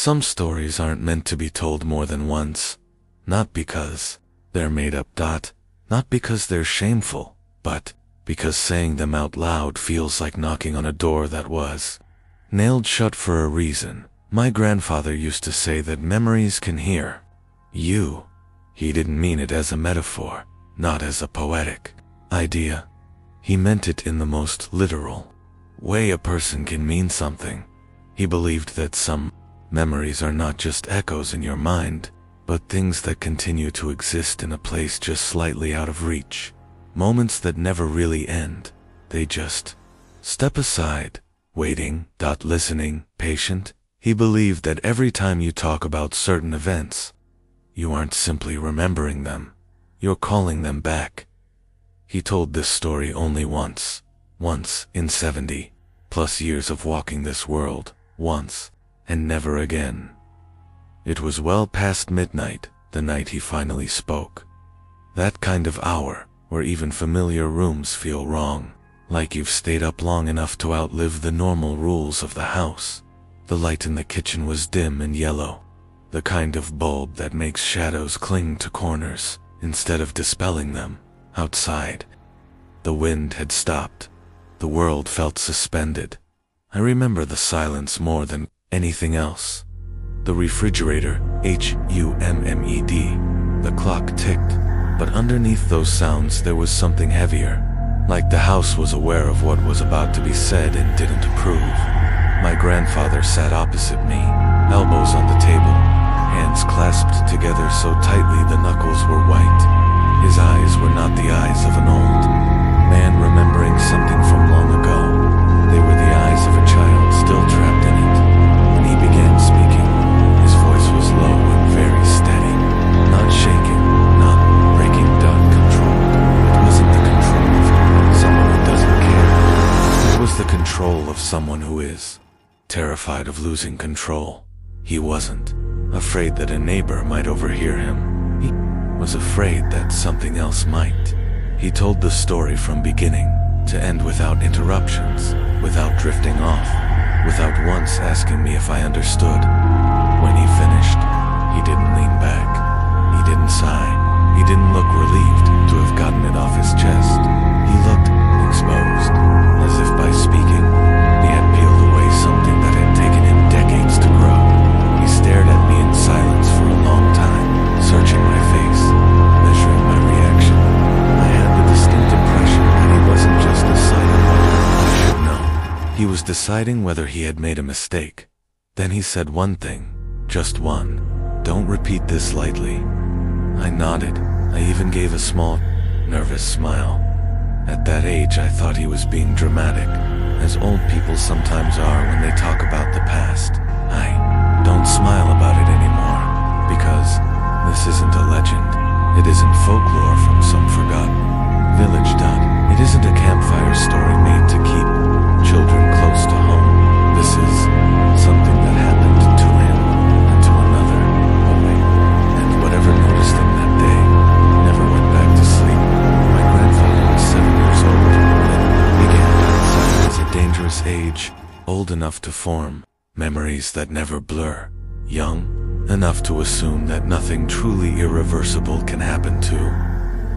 Some stories aren't meant to be told more than once, not because they're made up. Not because they're shameful, but because saying them out loud feels like knocking on a door that was nailed shut for a reason. My grandfather used to say that memories can hear you. He didn't mean it as a metaphor, not as a poetic idea. He meant it in the most literal way a person can mean something. He believed that some memories are not just echoes in your mind, but things that continue to exist in a place just slightly out of reach. Moments that never really end. They just step aside, waiting, listening, patient. He believed that every time you talk about certain events, you aren't simply remembering them, you're calling them back. He told this story only once in 70+ years of walking this world, once, and never again. It was well past midnight, the night he finally spoke. That kind of hour, where even familiar rooms feel wrong, like you've stayed up long enough to outlive the normal rules of the house. The light in the kitchen was dim and yellow, the kind of bulb that makes shadows cling to corners, instead of dispelling them. Outside, the wind had stopped. The world felt suspended. I remember the silence more than anything else. The refrigerator, hummed, the clock ticked, but underneath those sounds there was something heavier, like the house was aware of what was about to be said and didn't approve. My grandfather sat opposite me, elbows on the table, hands clasped together so tightly the knuckles were white. His eyes were not the eyes of an old man remembering something from long ago. They were the eyes of a child still trapped in it. When he began speaking, his voice was low and very steady, not shaking, not breaking, controlled. It wasn't the control of someone who doesn't care. It was the control of someone who is terrified of losing control. He wasn't afraid that a neighbor might overhear him. He was afraid that something else might. He told the story from beginning to end without interruptions, without drifting off, without once asking me if I understood. When he finished, he didn't lean back. He didn't sigh. He didn't look relieved to have gotten it off his chest. He looked exposed, as if by speaking, he had peeled away something that had taken him decades to grow. He stared at me in silence for a long time, searching my face, measuring my reaction. I had the distinct impression that he wasn't just deciding what I should know. He was deciding whether he had made a mistake. Then he said one thing, just one. Don't repeat this lightly. I nodded. I even gave a small, nervous smile. At that age, I thought he was being dramatic, as old people sometimes are when they talk about the past. I don't smile about it anymore, because this isn't a legend. It isn't folklore from some forgotten village. It isn't a campfire story made to keep children close to home. This is something that happened to him and to another boy, and whatever noticed him that day never went back to sleep. My grandfather was 7 years old when it began. Silence is a dangerous age, old enough to form memories that never blur, young enough to assume that nothing truly irreversible can happen to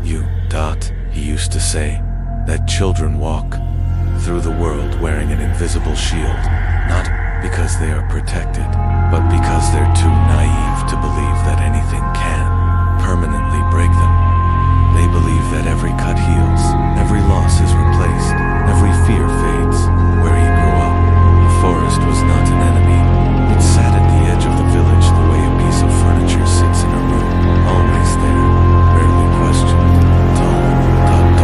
you. He used to say that children walk through the world wearing an invisible shield, not because they are protected, but because they're too naive to believe that anything can permanently break them. They believe that every cut heals, every loss is replaced, every fear fades. Where he grew up, the forest was not an enemy. It sat at the edge of the village the way a piece of furniture sits in a room, always there, rarely questioned, tall, dark,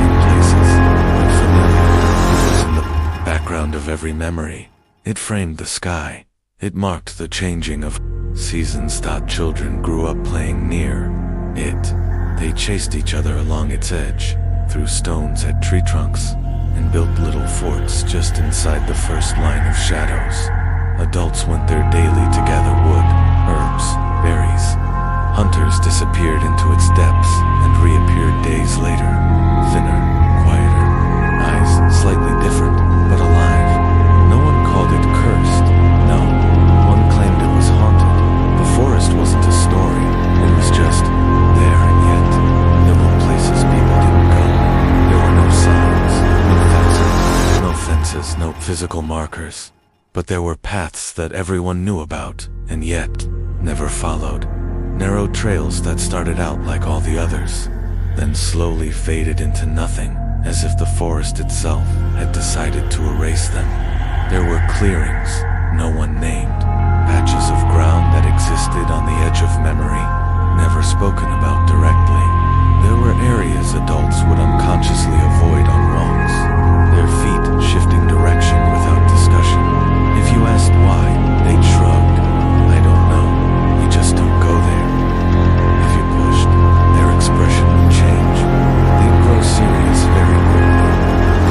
in places unfamiliar. It was in the background of every memory. It framed the sky. It marked the changing of seasons. Children grew up playing near it. They chased each other along its edge, threw stones at tree trunks, and built little forts just inside the first line of shadows. Adults went there daily to gather wood, herbs, berries. Hunters disappeared into its depths and reappeared days later, thinner, quieter, eyes slightly different, but alive. No one called it cursed. No, one claimed it was no physical markers, but there were paths that everyone knew about, and yet never followed. Narrow trails that started out like all the others, then slowly faded into nothing, as if the forest itself had decided to erase them. There were clearings, no one named, patches of ground that existed on the edge of memory, never spoken about directly. There were areas adults would unconsciously avoid on walks, their feet shifting direction without discussion. If you asked why, they'd shrugged. I don't know, we just don't go there. If you pushed, their expression would change. They'd grow serious very quickly.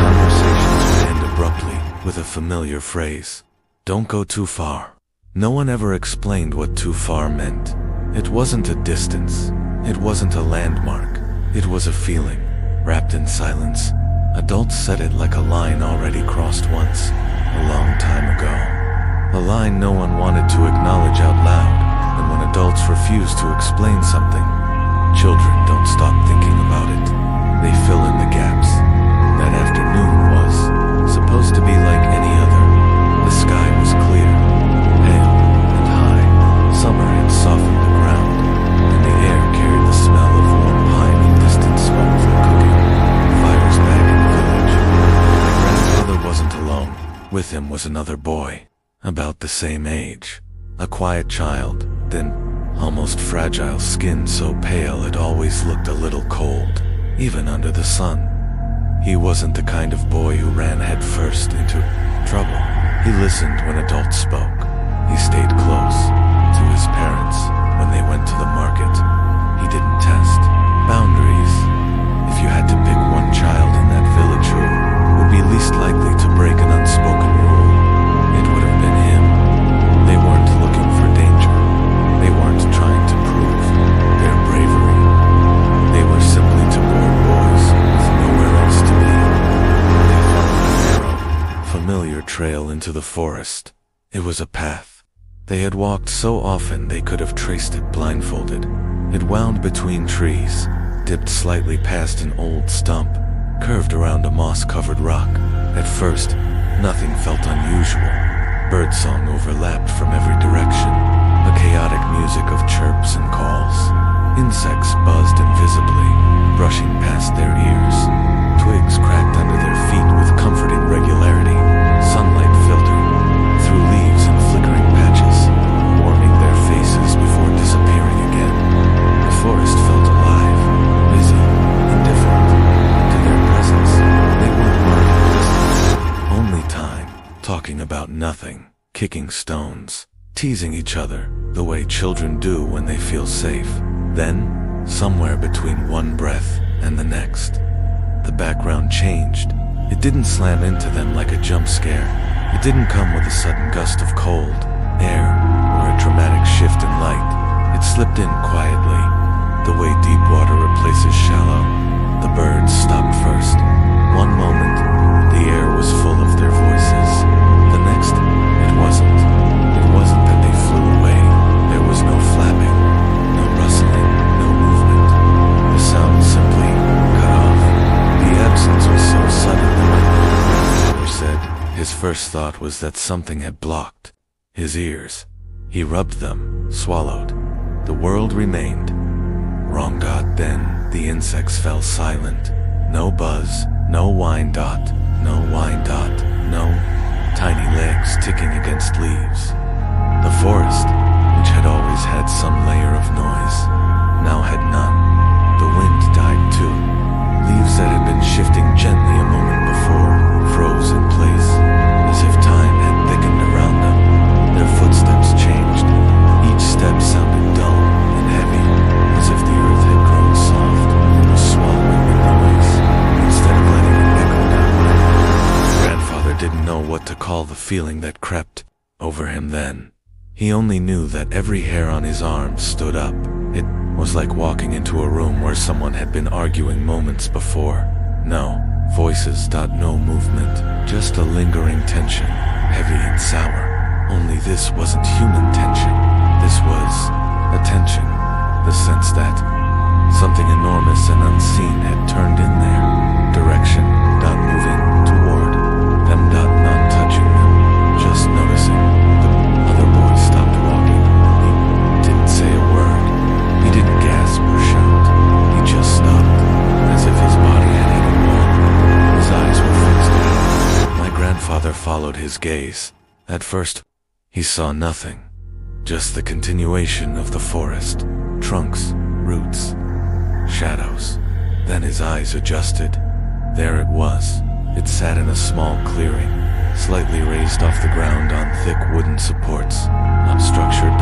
Conversations would end abruptly with a familiar phrase. Don't go too far. No one ever explained what too far meant. It wasn't a distance. It wasn't a landmark. It was a feeling, wrapped in silence. Adults said it like a line already crossed once, a long time ago. A line no one wanted to acknowledge out loud, and when adults refuse to explain something, children don't stop thinking about it. They fill in the gaps. That afternoon was supposed to be like any other. The sky was clear, pale, and high. Summer had softened the ground, and the air carried the smell of warm pine and distant smoke from cooking. Fires back in the village. My grandfather wasn't alone. With him was another boy, about the same age. A quiet child, thin, almost fragile skin so pale it always looked a little cold, even under the sun. He wasn't the kind of boy who ran headfirst into trouble. He listened when adults spoke. He stayed close to his parents when they went to the market. He didn't test boundaries. If you had to pick one child in that village who would be least likely to break an unspoken rule, it would have been him. They weren't looking for danger. They weren't trying to prove their bravery. They were simply two bored boys with nowhere else to be. They followed a narrow, familiar trail into the forest. It was a path they had walked so often they could have traced it blindfolded. It wound between trees, dipped slightly past an old stump, curved around a moss-covered rock. At first, nothing felt unusual. Birdsong overlapped from every direction, a chaotic music of chirps and calls. Insects buzzed invisibly, brushing past their ears. Twigs cracked under their feet with comforting regularity. Sunlight filtered through leaves and flickering patches, warming their faces before disappearing again. The forest felt alive, busy, indifferent to their presence. They weren't marking distance, only time, talking about nothing, kicking stones, teasing each other, the way children do when they feel safe. Then, somewhere between one breath and the next, the background changed. It didn't slam into them like a jump scare. It didn't come with a sudden gust of cold air or a dramatic shift in light. It slipped in quietly, the way deep water replaces shallow. The birds stopped first. One moment, the air was full of their voices. The next, it wasn't. It wasn't that they flew away. There was no flapping, no rustling, no movement. The sound simply cut off. The absence was so sudden that my grandfather said his first thought was that something had blocked his ears. He rubbed them, swallowed. The world remained. Wrong dot. Then the insects fell silent. No buzz, no whine dot, no whine dot, no tiny legs ticking against leaves. The forest, which had always had some layer of noise, now had none. The wind died too. Leaves that had been shifting gently a moment before froze in place, as if time had thickened around them. Their footsteps changed. Each step sounded dull and heavy, as if the earth had grown soft and was swallowing the noise, instead of letting it echo down. Grandfather didn't know what to call the feeling that crept over him then. He only knew that every hair on his arm stood up. It was like walking into a room where someone had been arguing moments before. No voices, no movement, just a lingering tension, heavy and sour. Only this wasn't human tension. This was a tension, the sense that something enormous and unseen had turned in there. Direction, moving toward them, not followed his gaze. At first, he saw nothing, just the continuation of the forest, trunks, roots, shadows. Then his eyes adjusted. There it was. It sat in a small clearing, slightly raised off the ground on thick wooden supports, unstructured,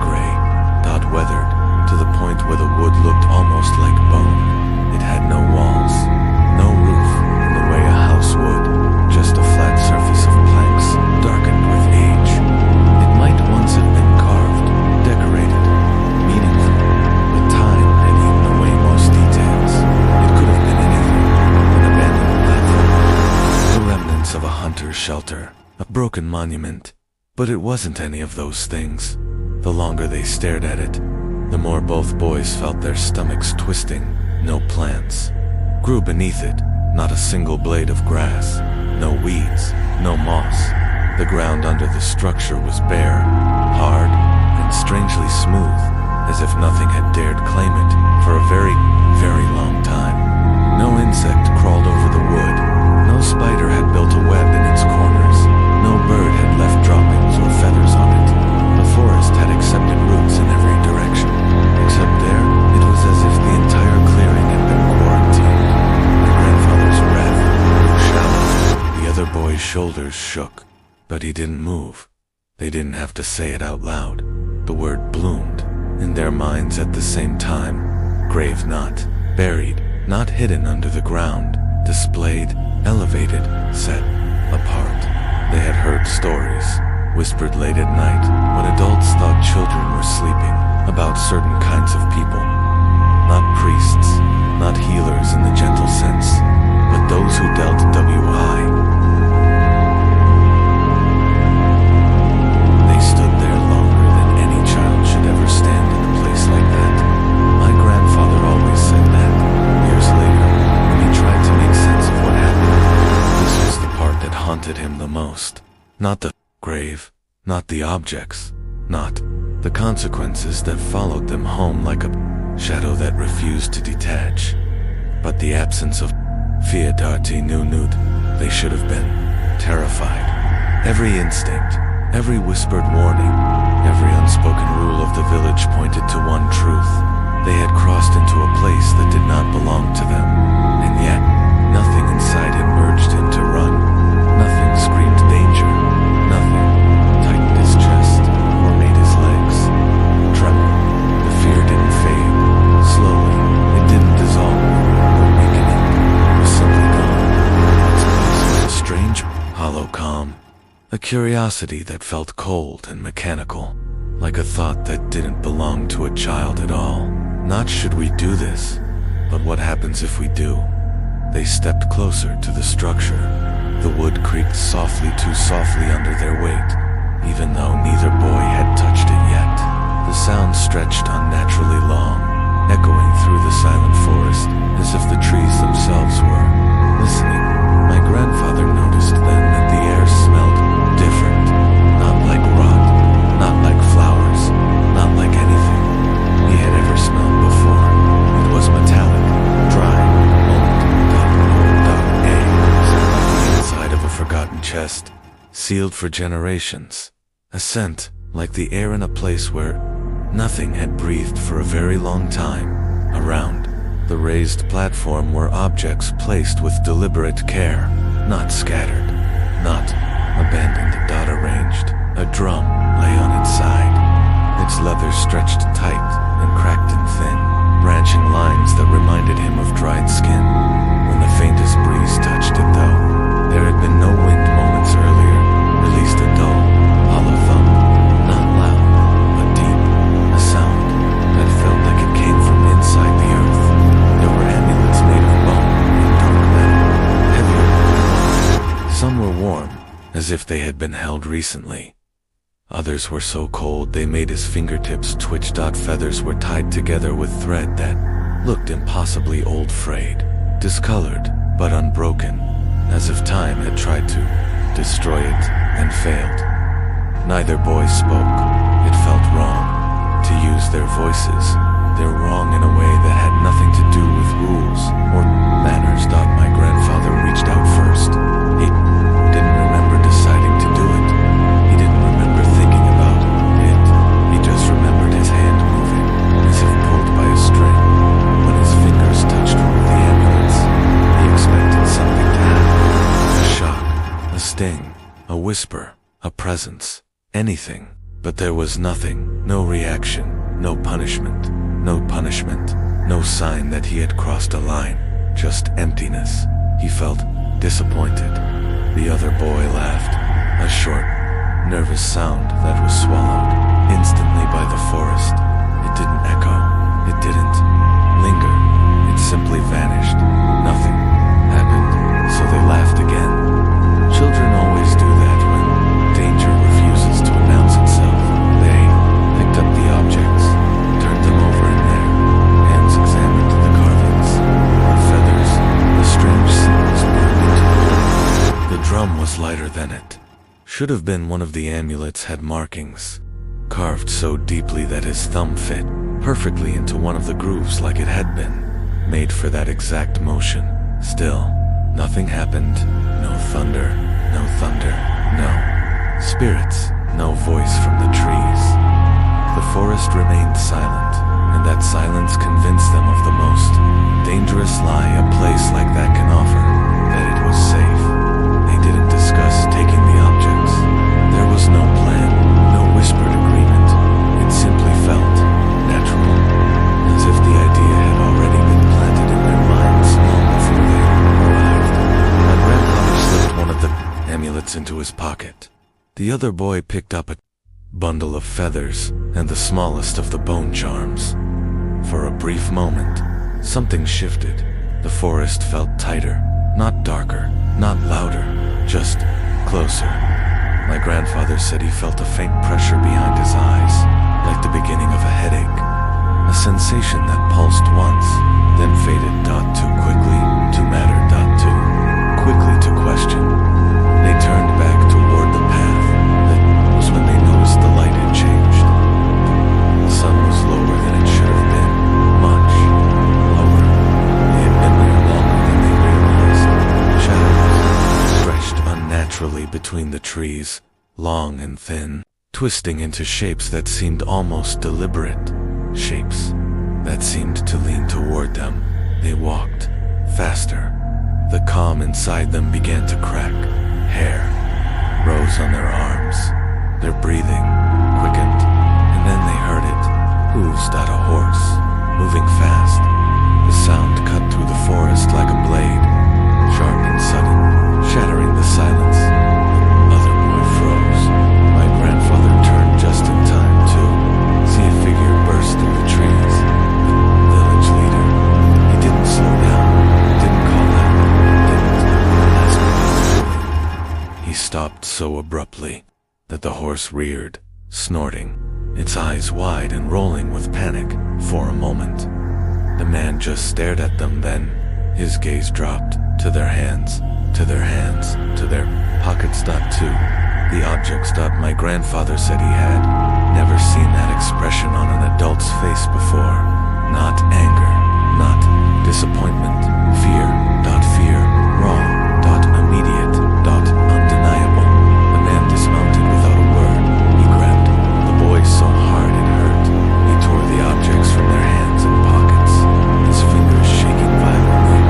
gray, weathered, to the point where the wood looked almost like bone. It had no walls, no roof, in the way a house would, just a flat surface of planks, darkened with age. It might once have been carved, decorated, meaningful, but time had eaten away most details. It could have been anything, an abandoned platform, the remnants of a hunter's shelter, a broken monument. But it wasn't any of those things. The longer they stared at it, the more both boys felt their stomachs twisting. No plants grew beneath it, not a single blade of grass, no weeds, no moss. The ground under the structure was bare, hard, and strangely smooth, as if nothing had dared claim it for a very, very long time. No insect crawled over the wood, no spider had built a web in its corners, no bird had left droppings or feathers on it. The forest had accepted roots in every direction, except there, it was as if the entire clearing had been quarantined. My grandfather's breath grew shallow. The other boy's shoulders shook, but he didn't move. They didn't have to say it out loud. The word bloomed in their minds at the same time. Grave, not buried, not hidden under the ground, displayed, elevated, set apart. They had heard stories, whispered late at night, when adults thought children were sleeping, about certain kinds of people. Not priests, not healers in the gentle sense, but those who dealt WI. They stood there longer than any child should ever stand in a place like that. My grandfather always said that, years later, when he tried to make sense of what happened. This was the part that haunted him the most. Not the grave, not the objects, not the consequences that followed them home like a shadow that refused to detach, but the absence of Fiadarti Nunut. They should have been terrified. Every instinct, every whispered warning, every unspoken rule of the village pointed to one truth. They had crossed into a place that did not belong to them, and yet nothing inside had urged him to run. Nothing screamed danger. Nothing tightened his chest or made his legs tremble. The fear didn't fade. Slowly, it didn't dissolve or weaken. It was simply gone. Its place was a strange, hollow calm. A curiosity that felt cold and mechanical, like a thought that didn't belong to a child at all. Not should we do this, but what happens if we do? They stepped closer to the structure. The wood creaked softly, too softly under their weight, even though neither boy had touched it yet. The sound stretched unnaturally long, echoing through the silent forest, as if the trees themselves were listening. My grandfather noticed then that the air smelled different, not like rot, not like flowers, not like anything he had ever smelled before. It was metallic, dry, of a forgotten chest, sealed for generations. A scent, like the air in a place where nothing had breathed for a very long time. Around the raised platform were objects placed with deliberate care, not scattered, not abandoned, arranged. A drum lay on its side, its leather stretched tight and cracked and thin, branching lines that reminded him of dried skin. When the faintest breeze touched it, though, there had been no wind moments earlier, released a dull, hollow thump, not loud, but deep, a sound that felt like it came from inside the earth. There were amulets made of bone and dark metal, heavier. Some were warm, as if they had been held recently. Others were so cold they made his fingertips twitch. Feathers were tied together with thread that looked impossibly old, frayed, discolored, but unbroken, as if time had tried to destroy it and failed. Neither boy spoke. It felt wrong to use their voices. They're wrong in a way that had nothing to do with rules or manners. My grandfather reached out first. He didn't sting, a whisper, a presence, anything. But there was nothing, no reaction, no punishment, no sign that he had crossed a line, just emptiness. He felt disappointed. The other boy laughed, a short, nervous sound that was swallowed instantly by the forest. It didn't echo, it didn't linger, it simply vanished. Nothing happened, so they laughed again. Children always do that when danger refuses to announce itself. They picked up the objects, turned them over in their hands, examined the carvings, the feathers, the strange symbols burned into gold. The drum was lighter than it. Should have been one of the amulets had markings, carved so deeply that his thumb fit perfectly into one of the grooves like it had been, made for that exact motion. Still, nothing happened. No thunder, no spirits, no voice from the trees. The forest remained silent, and that silence convinced them of the most dangerous lie a place like that can offer, that it was safe. They didn't discuss taking the objects. There was no plan, no whispered agreement. It simply felt natural, as if the idea had already been planted in their minds long before they arrived. My grandfather slipped one of the amulets into his pocket. The other boy picked up a bundle of feathers and the smallest of the bone charms. For a brief moment, something shifted. The forest felt tighter, not darker, not louder, just closer. My grandfather said he felt a faint pressure behind his eyes, like the beginning of a headache. A sensation that pulsed once, then faded too quickly to matter too quickly to question. They turned back toward the path. That was when they noticed the light had changed. The sun was lower than it should have been, much lower. They had been there longer than they realized. Shadows stretched unnaturally between the trees, long and thin, twisting into shapes that seemed almost deliberate. Shapes that seemed to lean toward them. They walked faster. The calm inside them began to crack. Hair rose on their arms. Their breathing quickened, and then they heard it. Hooves a horse, moving fast. The sound cut through the forest like a blade, sharp and sudden, shattering the silence. The other boy froze. My grandfather turned just in time to see a figure burst through the trees. The village leader. He didn't slow down, didn't call out, didn't ask what he was doing. He stopped so abruptly that the horse reared, snorting, its eyes wide and rolling with panic. For a moment, the man just stared at them, then his gaze dropped to their hands, to their pockets. Too. The objects. My grandfather said he had never seen that expression on an adult's face before. Not anger, not disappointment, fear, raw, immediate, undeniable. The man dismounted without a word. He grabbed the boys so hard it hurt. He tore the objects from their hands and pockets, his fingers shaking violently.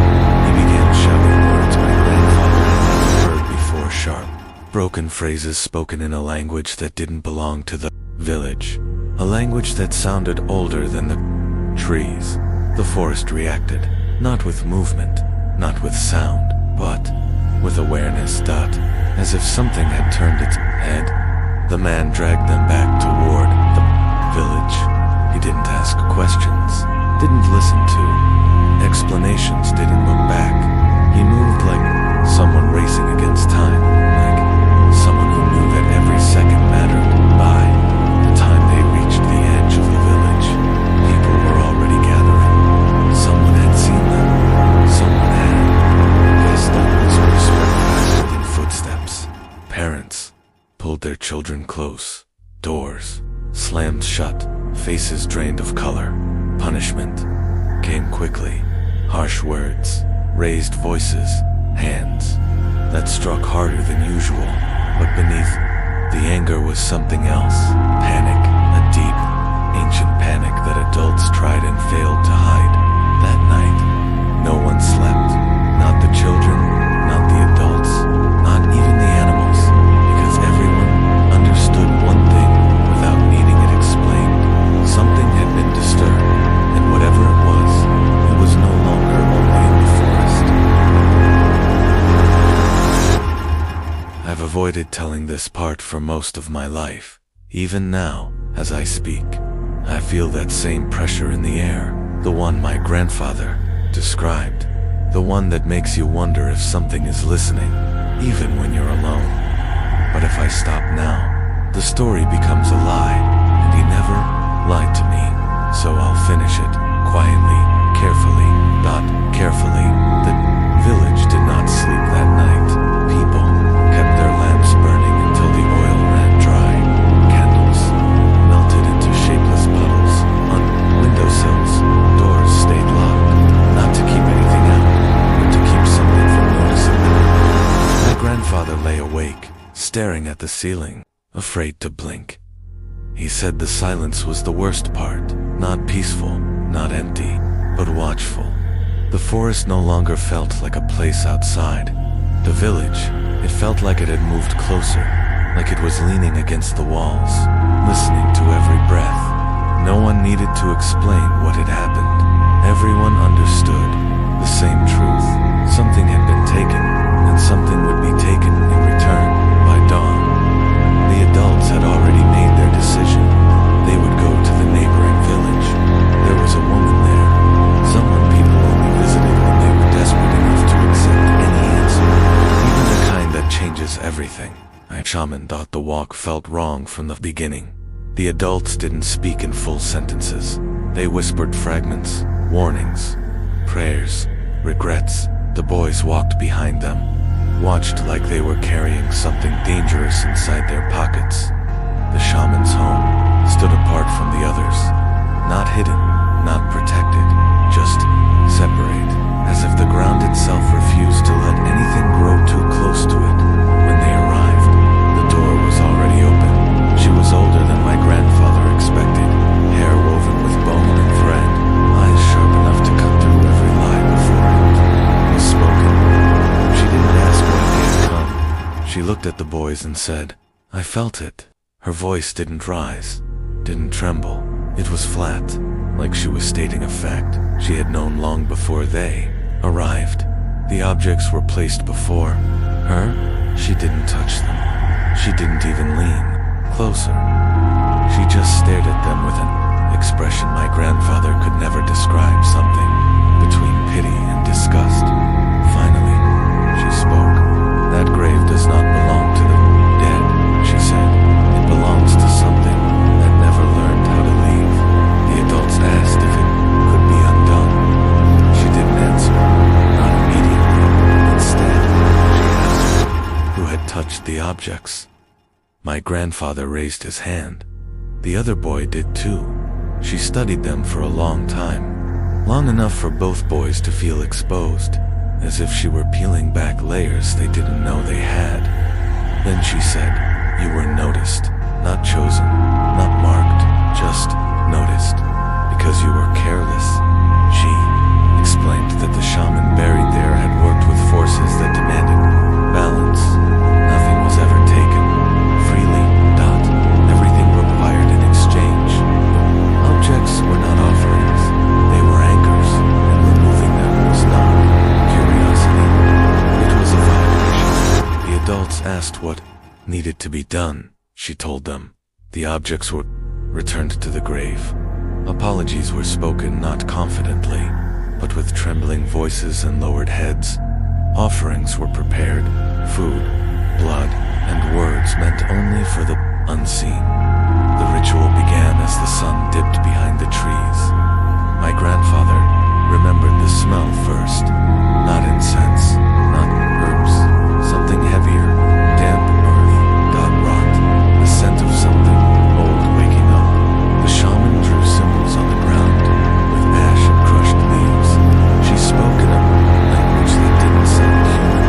He began shouting words my grandfather had never heard before, sharp, broken phrases spoken in a language that didn't belong to the village, a language that sounded older than the trees. The forest reacted, not with movement, not with sound, but with awareness. As if something had turned its head. The man dragged them back toward the village. He didn't ask questions, didn't listen to explanations, didn't look back. He moved like someone racing against time, like someone who knew that every second mattered. By the time they reached the edge of the village, people were already gathering. Someone had seen them. Someone had. This thought was spread faster than footsteps. Parents pulled their children close. Doors slammed shut. Faces drained of color. Punishment came quickly. Harsh words, raised voices, hands that struck harder than usual. But beneath the anger was something else. Panic, a deep, ancient panic that adults tried and failed to hide. That night, no one slept. Not the children, not the adults, not even the animals. I've avoided telling this part for most of my life. Even now, as I speak, I feel that same pressure in the air, the one my grandfather described, the one that makes you wonder if something is listening, even when you're alone. But if I stop now, the story becomes a lie, and he never lied to me, so I'll finish it, quietly, carefully, carefully. The village did not sleep that night. People kept their lamps burning until the oil ran dry. Candles melted into shapeless puddles. On windowsills, doors stayed locked, not to keep anything out, but to keep something from noticing them. My grandfather lay awake, staring at the ceiling, afraid to blink. He said the silence was the worst part, not peaceful, not empty, but watchful. The forest no longer felt like a place outside. The village, it felt like it had moved closer, like it was leaning against the walls, listening to every breath. No one needed to explain what had happened. Everyone understood the same truth. Something had been taken, and something would be taken in return by dawn. The adults had already made their decision. They would go to the neighboring village. There was a woman there, someone people only visited when they were desperate enough to accept any answer, even the kind that changes everything. Shaman thought the walk felt wrong from the beginning. The adults didn't speak in full sentences. They whispered fragments, warnings, prayers, regrets. The boys walked behind them, watched like they were carrying something dangerous inside their pockets. The shaman's home stood apart from the others, not hidden, not protected, just separate, as if the ground itself refused to let anything grow too close to it. When they arrived, the door was already open. She was older than my grandfather expected, hair woven with bone and thread, eyes sharp enough to cut through every lie before it was spoken. She didn't ask when he had come. She looked at the boys and said, "I felt it." Her voice didn't rise, didn't tremble. It was flat, like she was stating a fact she had known long before they arrived. The objects were placed before her. She didn't touch them. She didn't even lean closer. She just stared at them with an expression my grandfather could never describe, something between pity and disgust. Finally, she spoke. "That grave does not belong to the dead," she said. "It belongs to something that never learned how to leave." The adults asked if it could be undone. She didn't answer, not immediately. Instead, she asked who had touched the objects. My grandfather raised his hand. The other boy did too. She studied them for a long time, long enough for both boys to feel exposed, as if she were peeling back layers they didn't know they had. Then she said, "You were noticed, not chosen, not marked, just noticed, because you were careless." She explained that the shaman buried there had worked with forces that demanded balance. Nothing was ever taken freely. Everything required an exchange. Objects were not offerings. They were anchors, and removing them was not curiosity. It was a violation. The adults asked what needed to be done. She told them. The objects were returned to the grave. Apologies were spoken not confidently, but with trembling voices and lowered heads. Offerings were prepared, food, blood, and words meant only for the unseen. The ritual began as the sun dipped behind the trees. My grandfather remembered the smell first. Not incense, not herbs, something heavier, damp earth, rot, the scent of something old waking up. The shaman drew symbols on the ground, with ash and crushed leaves. She spoke in a language that didn't sound human,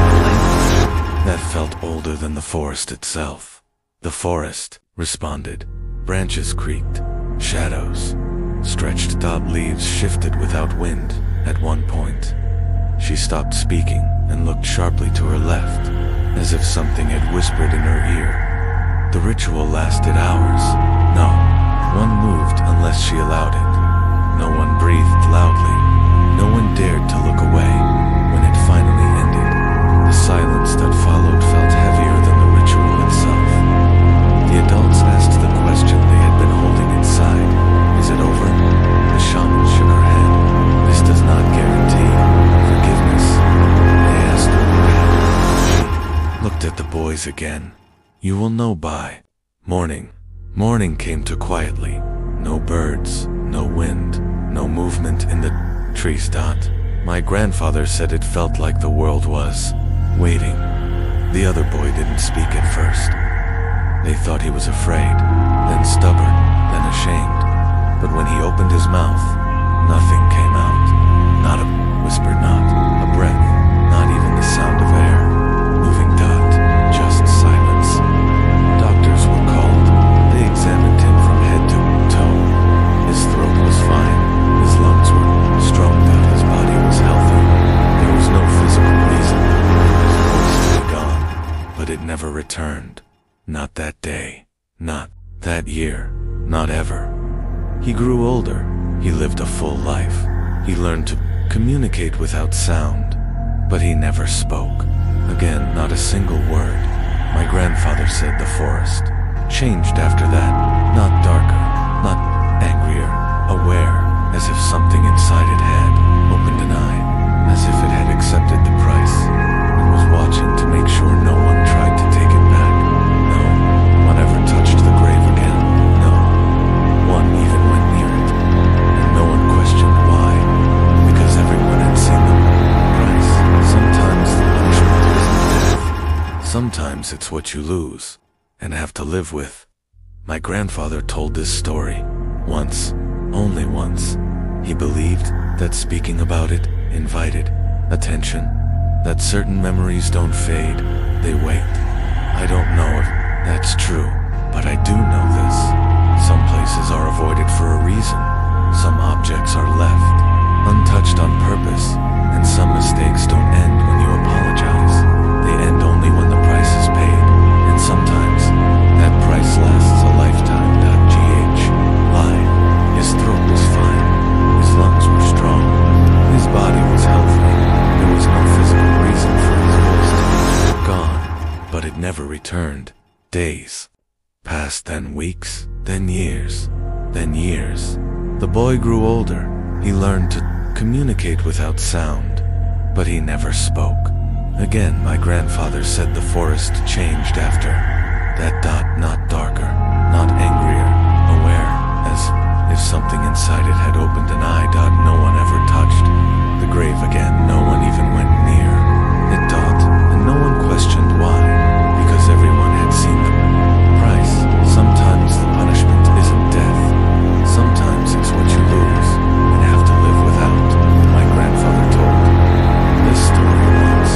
a language that felt older than the forest itself. The forest responded. Branches creaked, shadows stretched. Leaves shifted without wind. At one point, she stopped speaking and looked sharply to her left, as if something had whispered in her ear. The ritual lasted hours. No one moved unless she allowed it. No one breathed loudly. No one dared to look away. When it finally ended, the silence that followed felt heavier looked at the boys again. You will know by morning. Morning came too quietly. No birds, no wind, no movement in the trees. My grandfather said it felt like the world was waiting. The other boy didn't speak at first. They thought he was afraid, then stubborn, then ashamed. But when he opened his mouth, nothing came out. Not a whisper, not a breath, not even the sound of air moving. Just silence. Doctors were called. They examined him from head to toe. His throat was fine. His lungs were strong. His body was healthy. There was no physical reason. His voice to be gone, but it never returned. Not that day. Not that year. Not ever. He grew older. He lived a full life. He learned to communicate without sound, but he never spoke. Again, not a single word. My grandfather said the forest changed after that. Not darker, not angrier, aware, as if something inside it had opened an eye, as if it had accepted the price, and was watching to make sure no one tried to take it back. No one ever touched the grave again. No one even went near it, and no one questioned why, because everyone had seen the price. Sometimes the punishment isn't death. Sometimes it's what you lose and have to live with. My grandfather told this story once, only once. He believed that speaking about it invited attention, that certain memories don't fade, they wait. I don't know if that's true, but I do know this. Some places are avoided for a reason. Some objects are left untouched on purpose, and some mistakes don't end when you apologize. They end only when the price is paid, and sometimes that price lasts a lifetime. Lied. His throat was fine. His lungs were strong. His body was healthy. There was no physical reason for his voice to be gone, but it never returned. Days passed, then weeks, then years, then years. The boy grew older. He learned to communicate without sound, but he never spoke. Again, my grandfather said the forest changed after that. Not darker, not angrier, aware, as if something inside it had opened an eye. No one ever touched the grave again. No one even went near it. And no one questioned why, because everyone had seen the price. Sometimes the punishment isn't death. Sometimes it's what you lose and have to live without. My grandfather told this story once,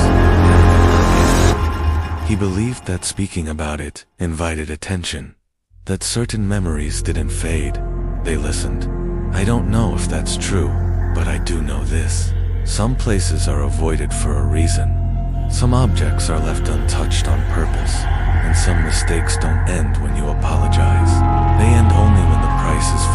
never again. He believed that speaking about it invited attention, that certain memories didn't fade, they listened. I don't know if that's true, but I do know this. Some places are avoided for a reason. Some objects are left untouched on purpose, and some mistakes don't end when you apologize. They end only when the price is